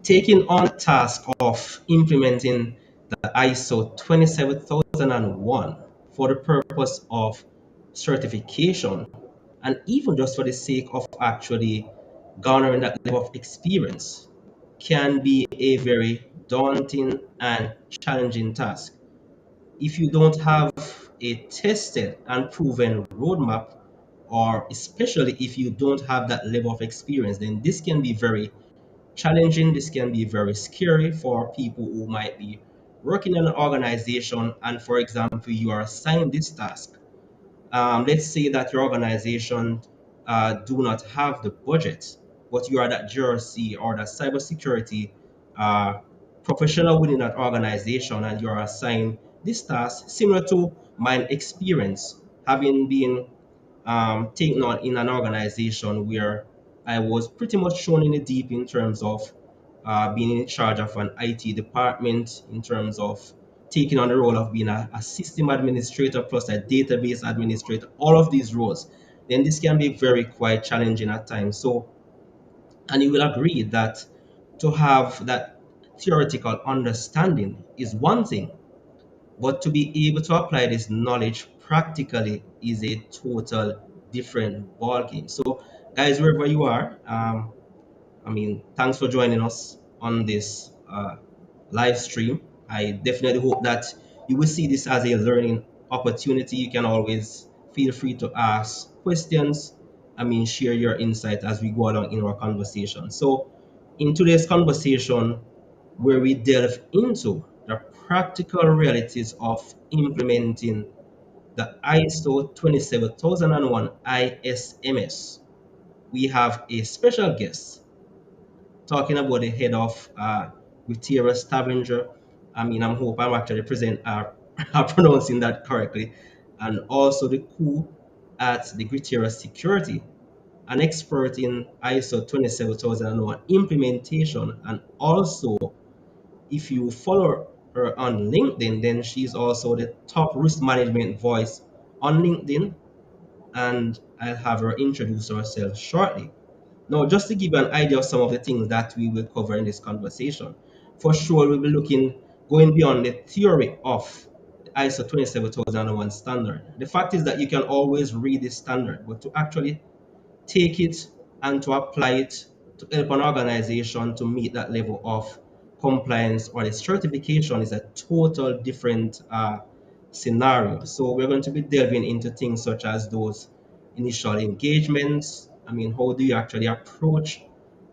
taking on the task of implementing the ISO 27001 for the purpose of certification and even just for the sake of actually garnering that level of experience can be a very daunting and challenging task. If you don't have a tested and proven roadmap, or especially if you don't have that level of experience, then this can be very challenging. This can be very scary for people who might be working in an organization and, for example, you are assigned this task. Let's say that your organization do not have the budget, but you are that GRC or that cybersecurity uh, professional within that organization, and you are assigned this task, similar to my experience having been taken on in an organization where I was pretty much shown in the deep in terms of being in charge of an IT department, in terms of taking on the role of being a system administrator plus a database administrator, all of these roles, then this can be very quite challenging at times. So, and you will agree that to have that theoretical understanding is one thing, but to be able to apply this knowledge practically is a total different ballgame. So, guys, wherever you are, thanks for joining us on this live stream. I definitely hope that you will see this as a learning opportunity. You can always feel free to ask questions. Share your insight as we go along in our conversation. So, in today's conversation, where we delve into the practical realities of implementing the ISO 27001 ISMS, we have a special guest talking about the head of Gritera Stavanger. I'm hope I'm actually I'm pronouncing that correctly, and also the coup at the Gritera Security, an expert in ISO 27001 implementation, and also if you follow her on LinkedIn, then she's also the top risk management voice on LinkedIn, and I'll have her introduce herself shortly. Now, just to give you an idea of some of the things that we will cover in this conversation, for sure we'll be going beyond the theory of the ISO 27001 standard. The fact is that you can always read this standard, but to actually take it and to apply it to help an organization to meet that level of compliance or the certification is a total different scenario. So we're going to be delving into things such as those initial engagements. How do you actually approach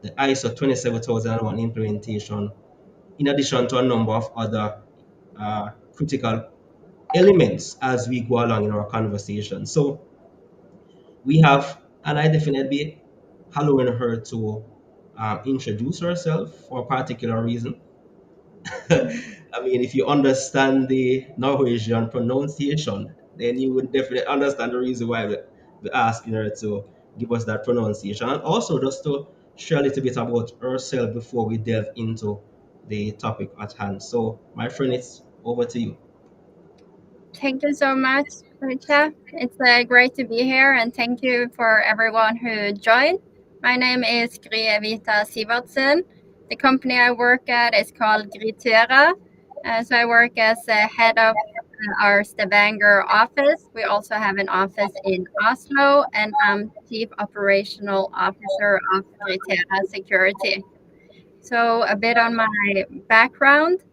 the ISO 27001 implementation, in addition to a number of other critical elements as we go along in our conversation. So we have, and I definitely be allowing her to introduce herself for a particular reason. If you understand the Norwegian pronunciation, then you would definitely understand the reason why we're asking her to give us that pronunciation. And also just to share a little bit about herself before we delve into the topic at hand. So, my friend, it's over to you. Thank you so much, Richa. It's great to be here, and thank you for everyone who joined. My name is Evita Sivertsen. The company I work at is called Gritera. So I work as head of our Stavanger office. We also have an office in Oslo, and I'm Chief Operational Officer of Gritera Security. So a bit on my background.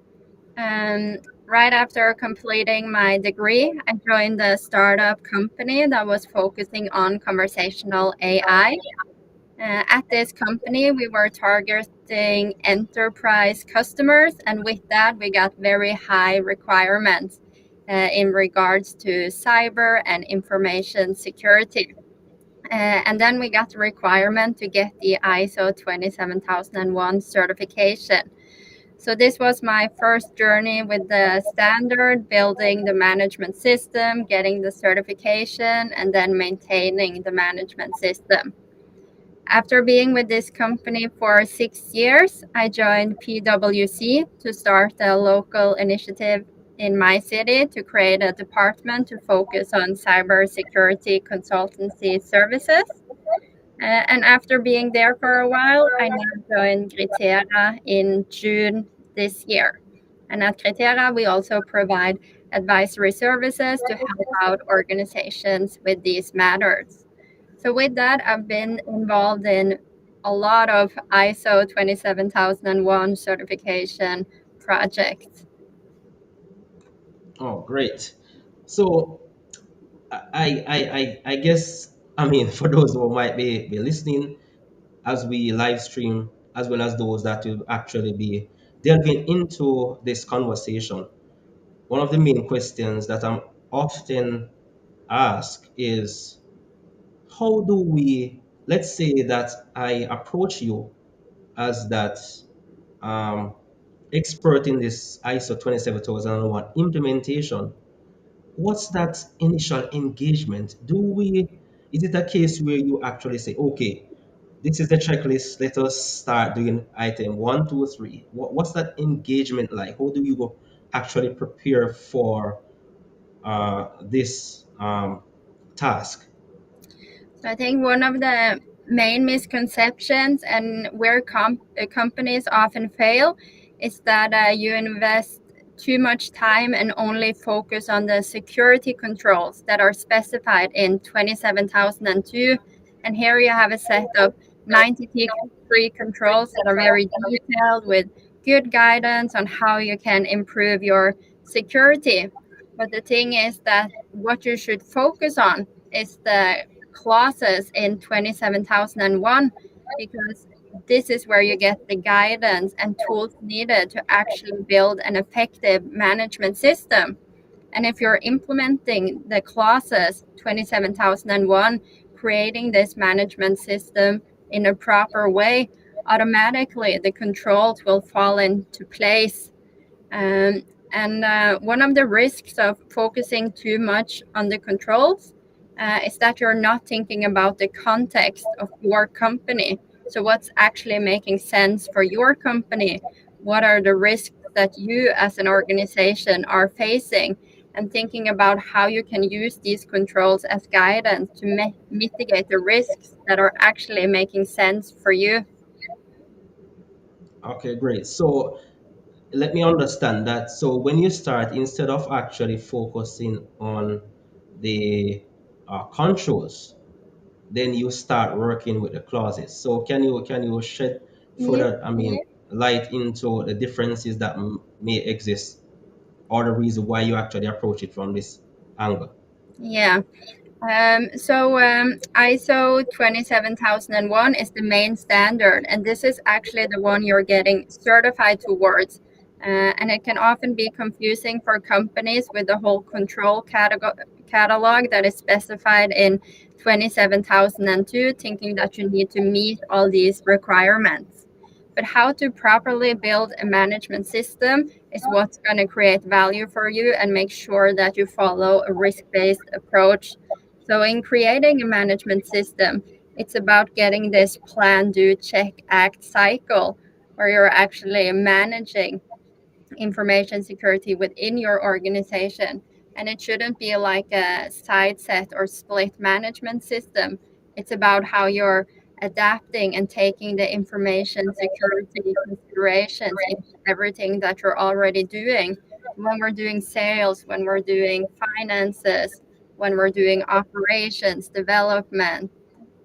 Right after completing my degree, I joined a startup company that was focusing on conversational AI. At this company, we were targeting enterprise customers, and with that, we got very high requirements in regards to cyber and information security. And then we got the requirement to get the ISO 27001 certification. So this was my first journey with the standard, building the management system, getting the certification, and then maintaining the management system. After being with this company for 6 years, I joined PwC to start a local initiative in my city to create a department to focus on cybersecurity consultancy services. And after being there for a while, I now joined Gritera in June this year. And at Gritera, we also provide advisory services to help out organizations with these matters. So with that, I've been involved in a lot of ISO 27001 certification projects. Oh, great. So I guess, I mean, for those who might be listening as we live stream, as well as those that will actually be delving into this conversation, one of the main questions that I'm often asked is, how do we, let's say that I approach you as that um, expert in this ISO 27001 implementation, what's that initial engagement? Is it a case where you actually say, okay, this is the checklist, let us start doing item one, two, three? What's that engagement like? How do you go actually prepare for this task? So I think one of the main misconceptions and where companies often fail is that you invest too much time and only focus on the security controls that are specified in 27002. And here you have a set of 93 controls that are very detailed with good guidance on how you can improve your security. But the thing is that what you should focus on is the clauses in 27001, because this is where you get the guidance and tools needed to actually build an effective management system. And if you're implementing the clauses 27001, creating this management system in a proper way, automatically the controls will fall into place. um, and one of the risks of focusing too much on the controls is that you're not thinking about the context of your company. So, what's actually making sense for your company? What are the risks that you as an organization are facing? And thinking about how you can use these controls as guidance to mitigate the risks that are actually making sense for you. Okay, great. So let me understand that. So when you start, instead of actually focusing on the controls, then you start working with the clauses. So can you shed Yeah. further, I mean, light into the differences that may exist, or the reason why you actually approach it from this angle? Yeah. ISO 27001 is the main standard, and this is actually the one you're getting certified towards. And it can often be confusing for companies with the whole control catalog that is specified in 27002, thinking that you need to meet all these requirements. But how to properly build a management system is what's going to create value for you and make sure that you follow a risk-based approach. So, in creating a management system, it's about getting this plan, do, check, act cycle where you're actually managing information security within your organization. And it shouldn't be like a side set or split management system. It's about how you're adapting and taking the information security considerations into everything that you're already doing. When we're doing sales, when we're doing finances, when we're doing operations, development,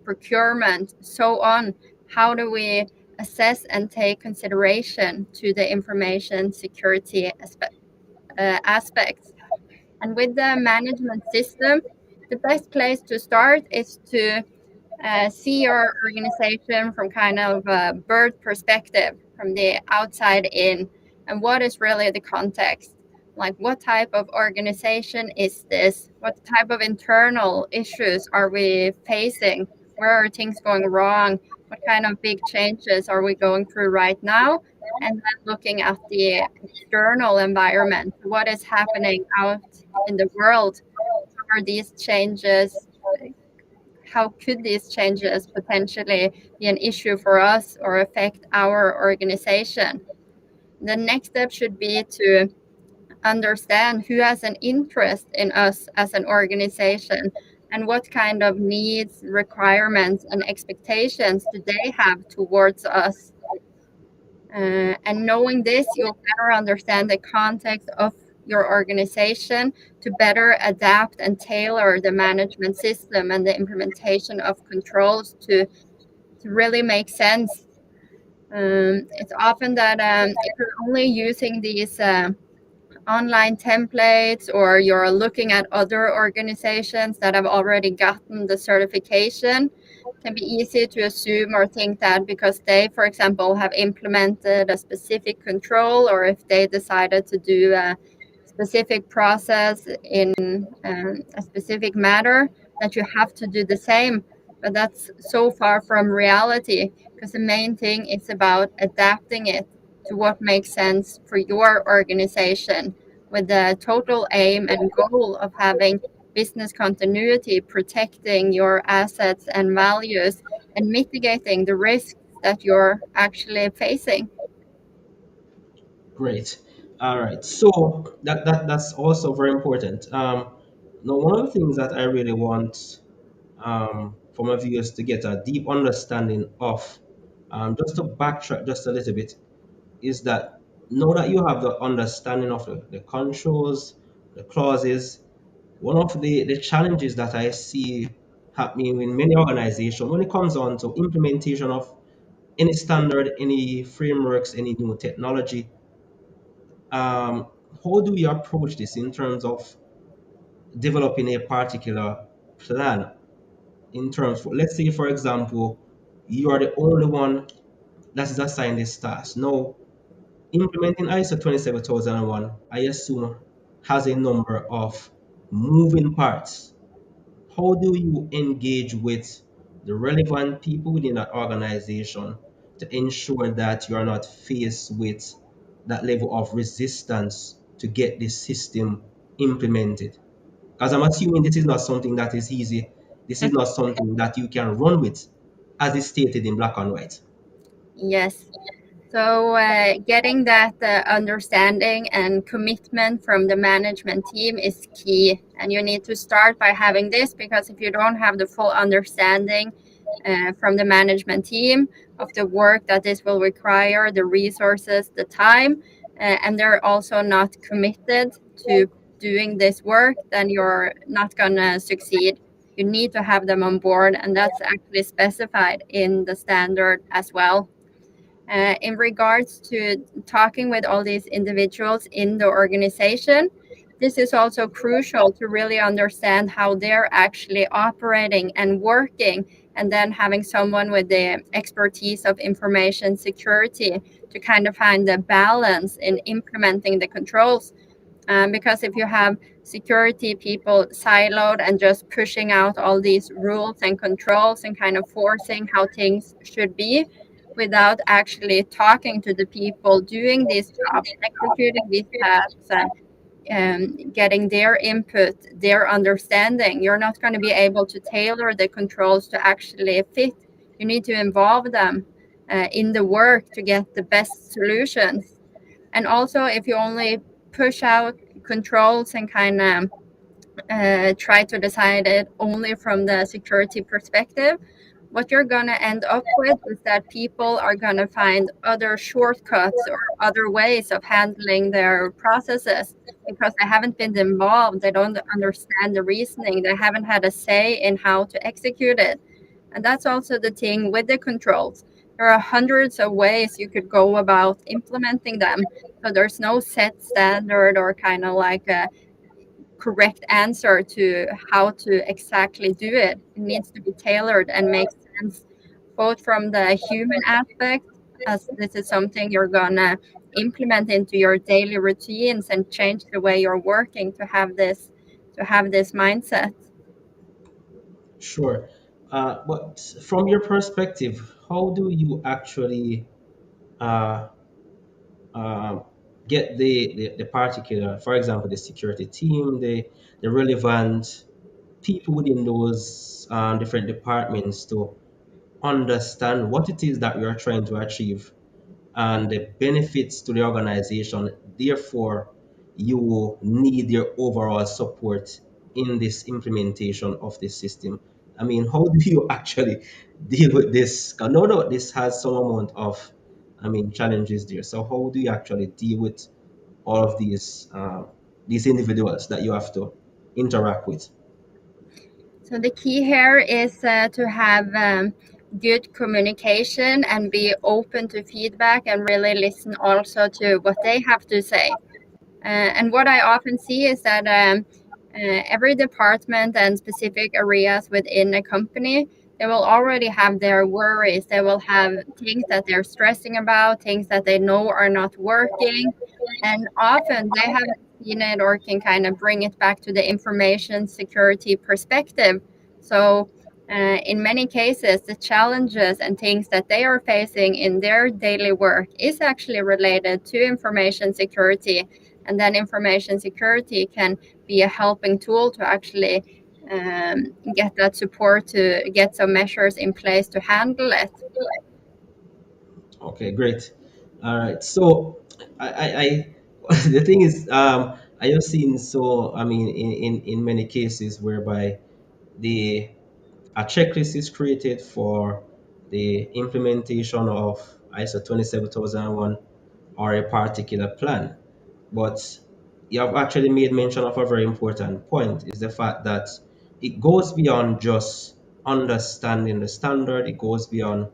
procurement, so on. How do we assess and take consideration to the information security aspects? And with the management system, the best place to start is to see your organization from kind of a bird perspective, from the outside in, and what is really the context. Like, what type of organization is this? What type of internal issues are we facing? Where are things going wrong? What kind of big changes are we going through right now? And then looking at the external environment, what is happening out in the world? How are these changes? How could these changes potentially be an issue for us or affect our organization? The next step should be to understand who has an interest in us as an organization and what kind of needs, requirements, and expectations do they have towards us. And knowing this, you'll better understand the context of your organization to better adapt and tailor the management system and the implementation of controls to really make sense. It's often that if you're only using these online templates or you're looking at other organizations that have already gotten the certification, it can be easy to assume or think that because they, for example, have implemented a specific control, or if they decided to do a specific process in a specific matter, that you have to do the same. But that's so far from reality, because the main thing is about adapting it to what makes sense for your organization, with the total aim and goal of having business continuity, protecting your assets and values, and mitigating the risks that you're actually facing. Great. All right. So that's also very important. Now, one of the things that I really want for my viewers to get a deep understanding of, just to backtrack just a little bit, is that now that you have the understanding of the controls, the clauses, one of the challenges that I see happening in many organizations when it comes on to implementation of any standard, any frameworks, any new technology, how do we approach this in terms of developing a particular plan? In terms, let's say, for example, you are the only one that is assigned this task. Now, implementing ISO 27001, I assume, has a number of moving parts. How do you engage with the relevant people within that organization to ensure that you are not faced with that level of resistance to get this system implemented? Because I'm assuming this is not something that is easy. This is not something that you can run with, as is stated in black and white. Yes. So, getting that understanding and commitment from the management team is key. And you need to start by having this, because if you don't have the full understanding from the management team of the work that this will require, the resources, the time, and they're also not committed to doing this work, then you're not going to succeed. You need to have them on board, and that's actually specified in the standard as well. In regards to talking with all these individuals in the organization, this is also crucial to really understand how they're actually operating and working, and then having someone with the expertise of information security to kind of find the balance in implementing the controls. Because if you have security people siloed and just pushing out all these rules and controls and kind of forcing how things should be, without actually talking to the people doing these jobs, executing these tasks, and getting their input, their understanding, you're not going to be able to tailor the controls to actually fit. You need to involve them in the work to get the best solutions. And also, if you only push out controls and kind of try to decide it only from the security perspective, what you're going to end up with is that people are going to find other shortcuts or other ways of handling their processes, because they haven't been involved, they don't understand the reasoning, they haven't had a say in how to execute it. And that's also the thing with the controls. There are hundreds of ways you could go about implementing them. So there's no set standard or kind of like a correct answer to how to exactly do it. It needs to be tailored and make sense both from the human aspect, as this is something you're gonna implement into your daily routines and change the way you're working to have this mindset. Sure. But from your perspective, how do you actually uh, uh, get the particular, for example, the security team, the relevant people within those different departments to understand what it is that you're trying to achieve and the benefits to the organization? Therefore, you need their overall support in this implementation of this system. I mean, how do you actually deal with this? 'Cause no doubt this has some amount of, I mean, challenges there. So how do you actually deal with all of these individuals that you have to interact with? So the key here is to have good communication and be open to feedback and really listen also to what they have to say. And what I often see is that every department and specific areas within a company, they will already have their worries. They will have things that they're stressing about, things that they know are not working. And often they haven't seen it or can kind of bring it back to the information security perspective. So, in many cases, the challenges and things that they are facing in their daily work is actually related to information security, and then information security can be a helping tool to actually get that support to get some measures in place to handle it. Okay, great. All right. So the thing is, I have seen so, I mean, in many cases whereby the a checklist is created for the implementation of ISO 27001 or a particular plan. But you have actually made mention of a very important point is the fact that it goes beyond just understanding the standard, it goes beyond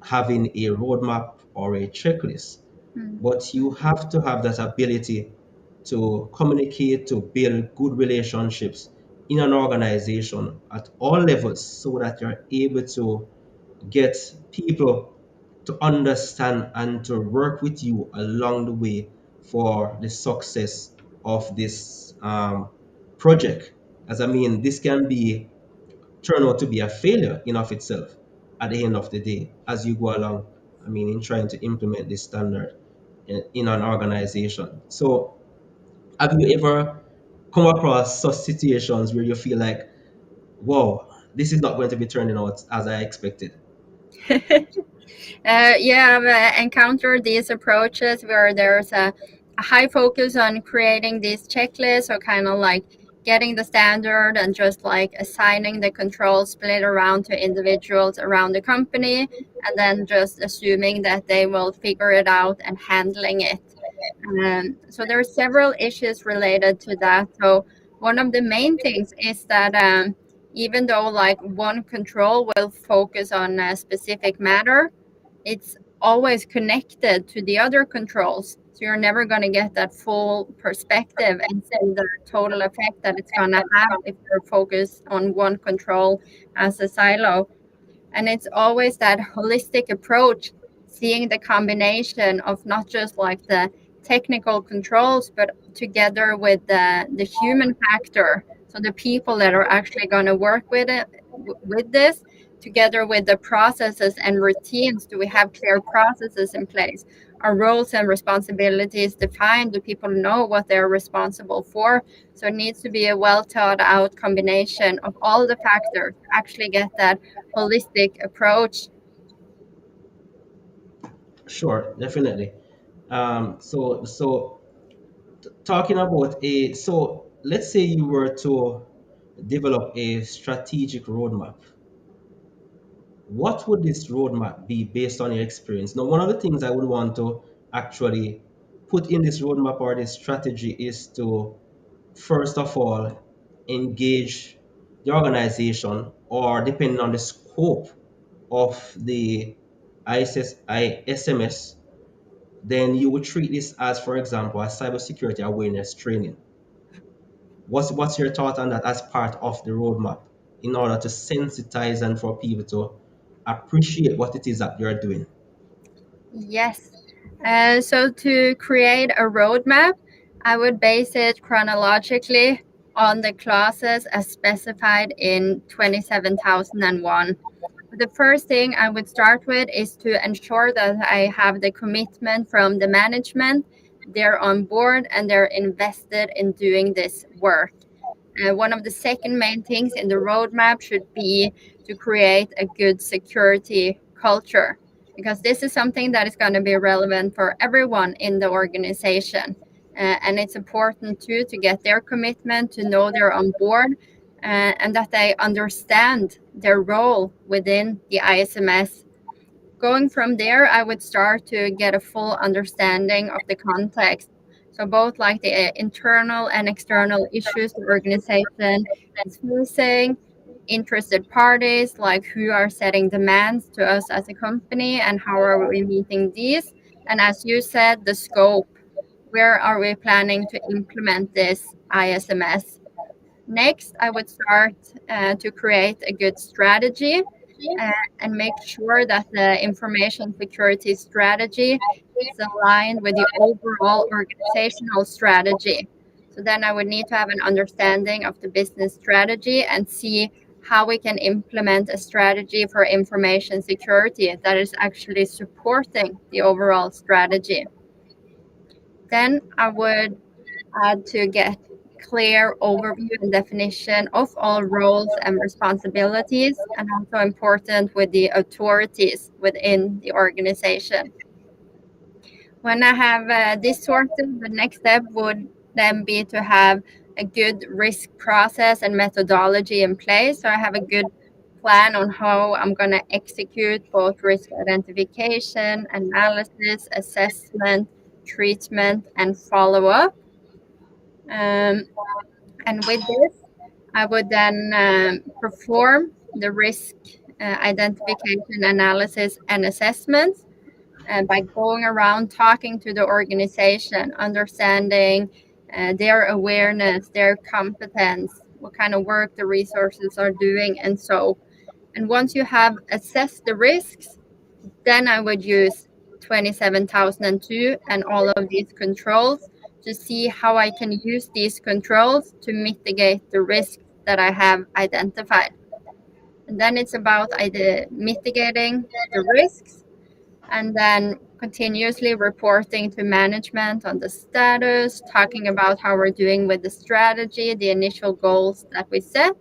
having a roadmap or a checklist. Mm. But you have to have that ability to communicate, to build good relationships in an organization at all levels so that you're able to get people to understand and to work with you along the way for the success of this project. As I mean, this can be turn out to be a failure in of itself at the end of the day as you go along. I mean, in trying to implement this standard in an organization. So, have you ever come across such situations where you feel like, whoa, this is not going to be turning out as I expected? Yeah, I've encountered these approaches where there's a high focus on creating these checklists or kind of like getting the standard and just like assigning the control split around to individuals around the company, and then just assuming that they will figure it out and handling it. So there are several issues related to that. So one of the main things is that even though like one control will focus on a specific matter, it's always connected to the other controls. So you're never going to get that full perspective and see the total effect that it's going to have if you're focused on one control as a silo. And it's always that holistic approach, seeing the combination of not just like the technical controls, but together with the human factor. So the people that are actually going to work with it, with this, together with the processes and routines. Do we have clear processes in place? Are roles and responsibilities defined? Do people know what they're responsible for? So it needs to be a well thought out combination of all the factors to actually get that holistic approach. Sure, definitely. So talking about so let's say you were to develop a strategic roadmap. What would this roadmap be based on your experience? Now, one of the things I would want to actually put in this roadmap or this strategy is to, first of all, engage the organization, or depending on the scope of the ISMS, then you would treat this as, for example, a cybersecurity awareness training. What's your thought on that as part of the roadmap in order to sensitize and for people to appreciate what it is that you're doing? Yes. So to create a roadmap, I would base it chronologically on the clauses as specified in 27001. The first thing I would start with is to ensure that I have the commitment from the management. They're on board and they're invested in doing this work. One of the second main things in the roadmap should be to create a good security culture, because this is something that is going to be relevant for everyone in the organization. And it's important too to get their commitment, to know they're on board, and that they understand their role within the ISMS. Going from there, I would start to get a full understanding of the context. So both like the internal and external issues the organization is facing, interested parties, like who are setting demands to us as a company and how are we meeting these. And as you said, the scope. Where are we planning to implement this ISMS? Next, I would start to create a good strategy uh, and make sure that the information security strategy is aligned with the overall organizational strategy. So then I would need to have an understanding of the business strategy and see how we can implement a strategy for information security that is actually supporting the overall strategy. Then I would to get clear overview and definition of all roles and responsibilities, and also important with the authorities within the organization. When I have this sorted, the next step would then be to have a good risk process and methodology in place. So I have a good plan on how I'm going to execute both risk identification, analysis, assessment, treatment, and follow up. Um, And with this, I would then perform the risk identification analysis and assessments by going around talking to the organization, understanding their awareness, their competence, what kind of work the resources are doing, and so. And once you have assessed the risks, then I would use 27002 and all of these controls to see how I can use these controls to mitigate the risks that I have identified. And then it's about either mitigating the risks and then continuously reporting to management on the status, talking about how we're doing with the strategy, the initial goals that we set.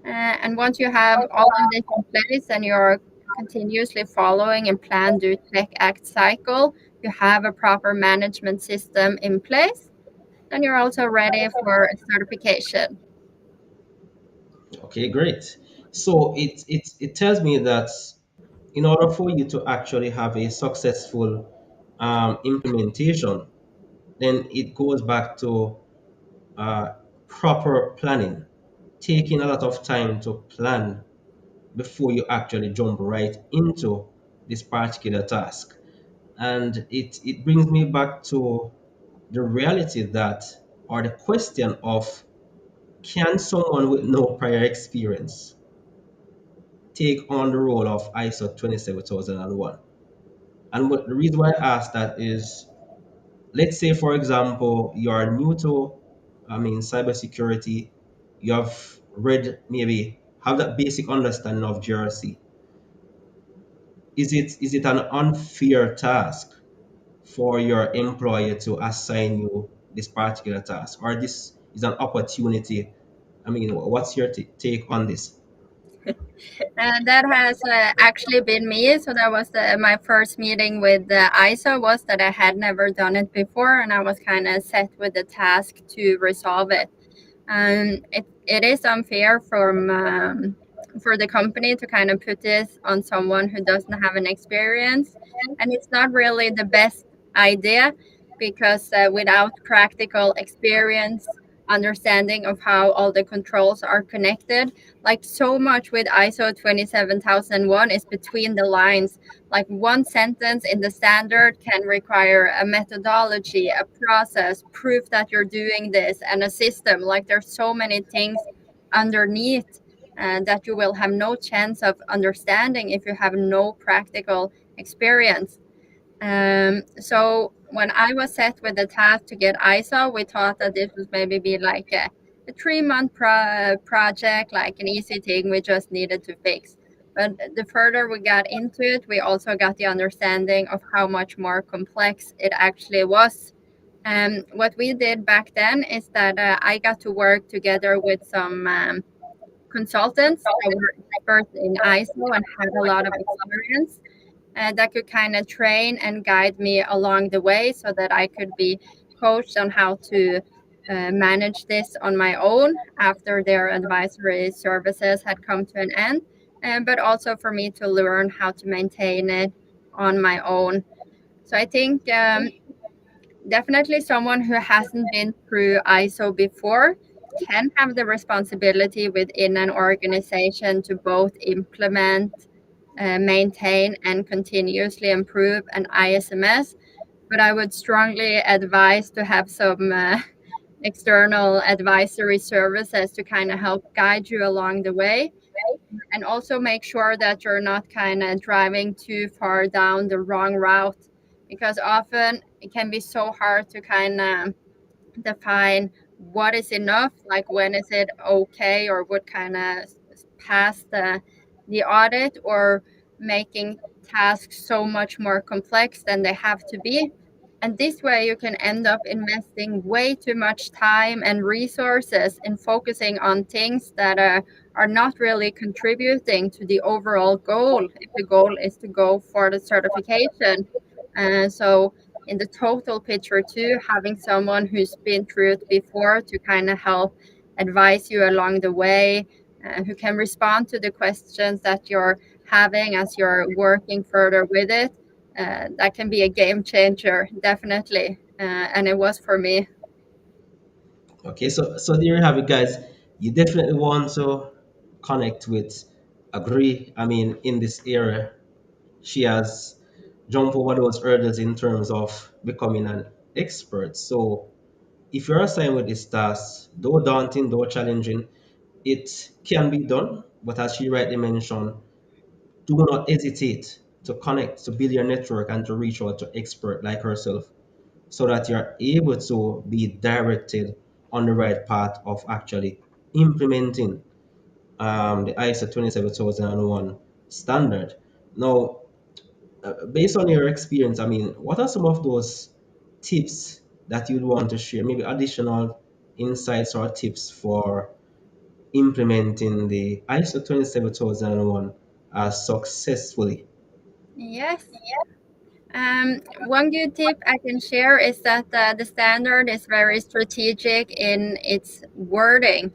And once you have all of this in place and you're continuously following and plan, do, check, act cycle, you have a proper management system in place, then you're also ready for a certification. Okay, great. So it tells me that in order for you to actually have a successful implementation, then it goes back to uh, proper planning, taking a lot of time to plan before you actually jump right into this particular task. And it brings me back to the reality that, or the question of, can someone with no prior experience take on the role of ISO 27001? And the reason why I ask that is, let's say, for example, you are new to, cybersecurity, you have read, maybe have that basic understanding of GRC. Is it an unfair task for your employer to assign you this particular task, or this is an opportunity? I mean, what's your take on this? That has actually been me. So that was my first meeting with the ISO was that I had never done it before, and I was kind of set with the task to resolve it. It is unfair for the company to kind of put this on someone who doesn't have an experience, and it's not really the best idea because without practical experience, understanding of how all the controls are connected, like so much with ISO 27001 is between the lines. Like one sentence in the standard can require a methodology, a process, proof that you're doing this, and a system. Like there's so many things underneath that you will have no chance of understanding if you have no practical experience. So when I was set with the task to get ISO, we thought that this would maybe be like a 3 month project, like an easy thing we just needed to fix. But the further we got into it, we also got the understanding of how much more complex it actually was. What we did back then is that I got to work together with some consultants that were experts in ISO and had a lot of experience that could kind of train and guide me along the way so that I could be coached on how to manage this on my own after their advisory services had come to an end, but also for me to learn how to maintain it on my own. So I think definitely someone who hasn't been through ISO before can have the responsibility within an organization to both implement, maintain, and continuously improve an ISMS. But I would strongly advise to have some external advisory services to kind of help guide you along the way, and also make sure that you're not kind of driving too far down the wrong route, because often it can be so hard to kind of define what is enough, like when is it okay or what kind of pass the audit, or making tasks so much more complex than they have to be. And this way you can end up investing way too much time and resources in focusing on things that are not really contributing to the overall goal, if the goal is to go for the certification. So in the total picture too, having someone who's been through it before to kind of help advise you along the way, who can respond to the questions that you're having as you're working further with it, that can be a game changer, definitely. And it was for me. Okay, so there you have it, guys. You definitely want to connect with Agree. I mean, in this era, she has jumped over those hurdles in terms of becoming an expert. So if you're assigned with this task, though daunting, though challenging, it can be done. But as she rightly mentioned, do not hesitate to connect, to build your network, and to reach out to expert like herself, so that you're able to be directed on the right path of actually implementing the ISO 27001 standard. Now, based on your experience, I mean, what are some of those tips that you'd want to share? Maybe additional insights or tips for implementing the ISO 27001 successfully. Yes. One good tip I can share is that the standard is very strategic in its wording.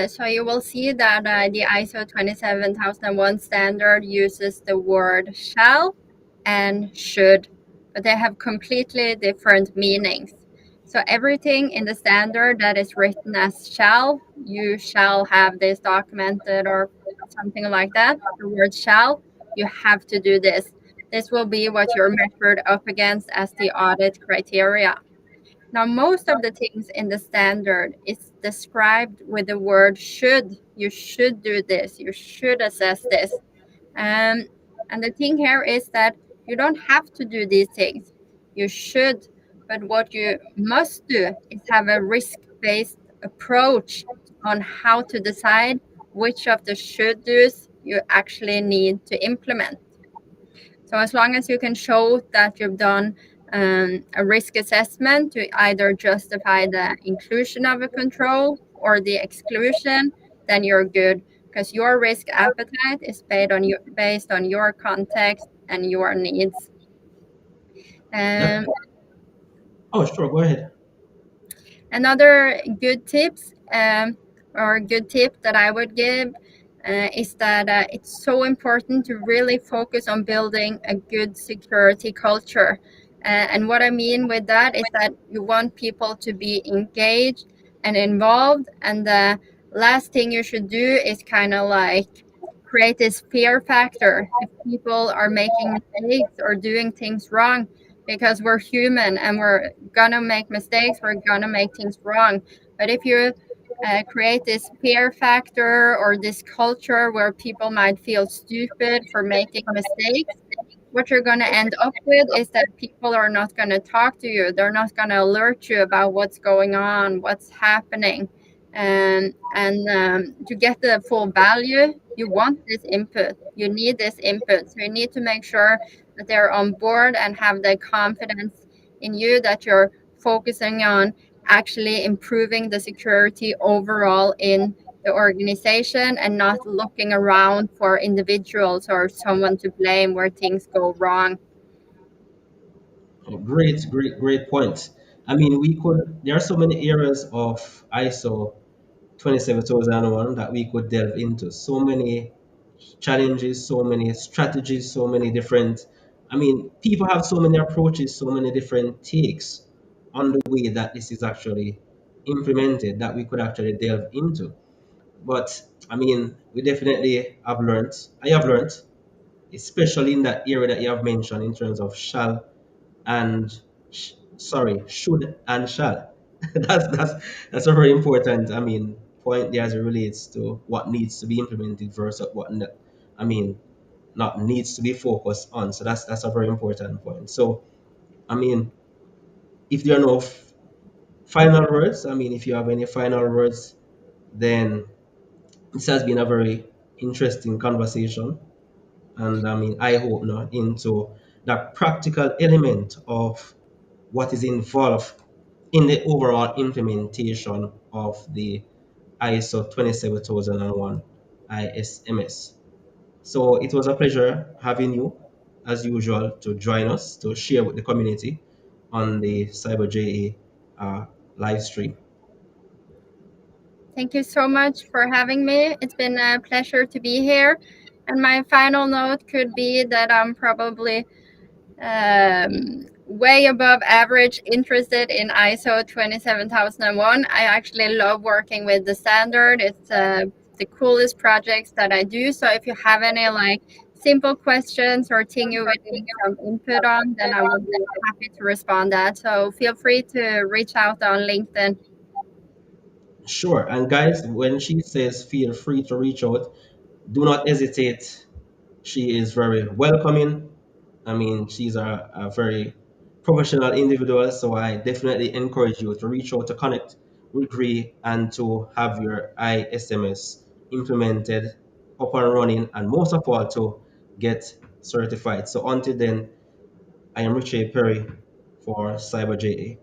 So you will see that the ISO 27001 standard uses the word shall and should, but they have completely different meanings. So everything in the standard that is written as shall, you shall have this documented or something like that, the word shall, you have to do this. This will be what you're measured up against as the audit criteria. Now, most of the things in the standard is described with the word should. You should do this. You should assess this. Um, and the thing here is that you don't have to do these things. You should. But what you must do is have a risk-based approach on how to decide which of the should do's you actually need to implement. So as long as you can show that you've done a risk assessment to either justify the inclusion of a control or the exclusion, then you're good, because your risk appetite is based on your context and your needs. That, Um, oh, sure, go ahead. Another good tips or good tip that I would give is that it's so important to really focus on building a good security culture. And what I mean with that is that you want people to be engaged and involved. And the last thing you should do is kind of like create this fear factor if people are making mistakes or doing things wrong, because we're human and we're gonna make mistakes, we're gonna make things wrong. But if you create this fear factor or this culture where people might feel stupid for making mistakes, what you're going to end up with is that people are not going to talk to you. They're not going to alert you about what's going on, what's happening. And to get the full value, you want this input. You need this input. So you need to make sure that they're on board and have the confidence in you that you're focusing on actually improving the security overall in the organization and not looking around for individuals or someone to blame where things go wrong. Oh, great point. I mean, there are so many areas of ISO 27001 that we could delve into. So many challenges, so many strategies, so many different, I mean, people have so many approaches, so many different takes on the way that this is actually implemented that we could actually delve into. But I mean, we definitely have learned, I have learned, especially in that area that you have mentioned in terms of shall and should and shall. That's a very important, I mean, point there as it relates to what needs to be implemented versus what I mean not needs to be focused on. So that's a very important point. So I mean, if there are no final words, I mean, if you have any final words, then this has been a very interesting conversation, and I mean, I hope not into the practical element of what is involved in the overall implementation of the ISO 27001 ISMS. So it was a pleasure having you, as usual, to join us to share with the community on the Cyber JA live stream. Thank you so much for having me. It's been a pleasure to be here. And my final note could be that I'm probably way above average interested in ISO 27001. I actually love working with the standard. It's the coolest projects that I do. So if you have any like simple questions or thing you would need some input on, then I would be happy to respond that. So feel free to reach out on LinkedIn. Sure. And guys, when she says feel free to reach out, do not hesitate. She is very welcoming. I mean, she's a very professional individual, so I definitely encourage you to reach out to connect with Gri and to have your ISMS implemented, up and running, and most of all, to get certified. So until then, I am Richie Perry for Cyber JA.